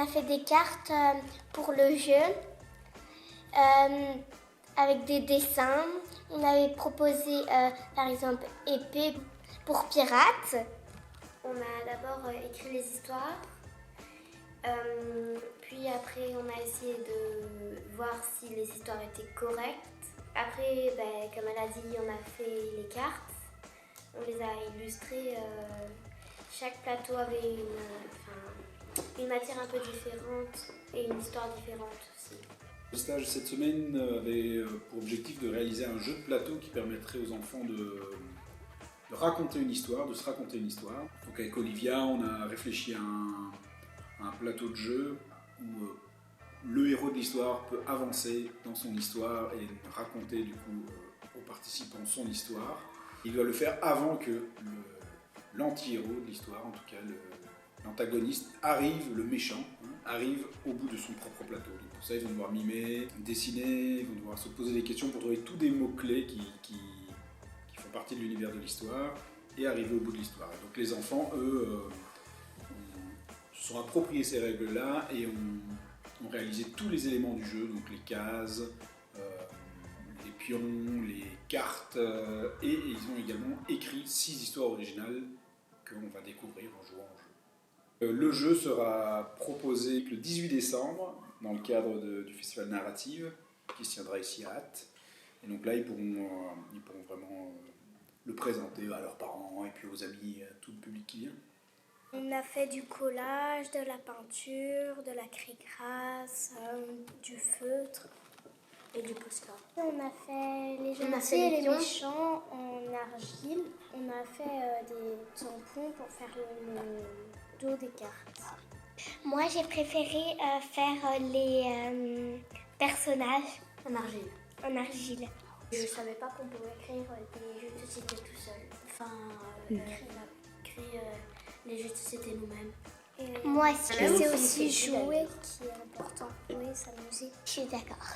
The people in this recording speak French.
a fait des cartes pour le jeu avec des dessins. On avait proposé par exemple épée pour pirates. On a d'abord écrit les histoires. Puis après, on a essayé de voir si les histoires étaient correctes. Après, comme elle a dit, on a fait les cartes. On les a illustrées. Chaque plateau avait une matière un peu différente et une histoire différente aussi. Le stage cette semaine avait pour objectif de réaliser un jeu de plateau qui permettrait aux enfants de raconter une histoire, de se raconter une histoire. Donc avec Olivia, on a réfléchi à un plateau de jeu où le héros de l'histoire peut avancer dans son histoire et raconter du coup aux participants son histoire. Il doit le faire avant que l'anti-héros de l'histoire, en tout cas l'antagoniste, arrive, le méchant, arrive au bout de son propre plateau. Donc pour ça, ils vont devoir mimer, dessiner, ils vont devoir se poser des questions pour trouver tous des mots-clés qui font partie de l'univers de l'histoire et arriver au bout de l'histoire. Et donc les enfants, eux, se sont appropriés ces règles-là et ont réalisé tous les éléments du jeu, donc les cases, les pions, les cartes, et ils ont également écrit 6 histoires originales qu'on va découvrir en jouant au jeu. Le jeu sera proposé le 18 décembre dans le cadre du festival Narrative qui se tiendra ici à Ath. Et donc là, ils pourront vraiment le présenter à leurs parents et puis aux amis, à tout le public qui vient. On a fait du collage, de la peinture, de la craie grasse, du feutre et du postcard. On a fait les gentils et les méchants en argile. On a fait des tampons pour faire le dos des cartes. Moi, j'ai préféré faire les personnages En argile. en argile. Je ne savais pas qu'on pouvait créer des jeux de société tout seul. Enfin, créer les jeux de société nous-mêmes. Moi, c'est S'amuser aussi aussi, jouer qui est important. Oui, s'amuser. Je suis d'accord.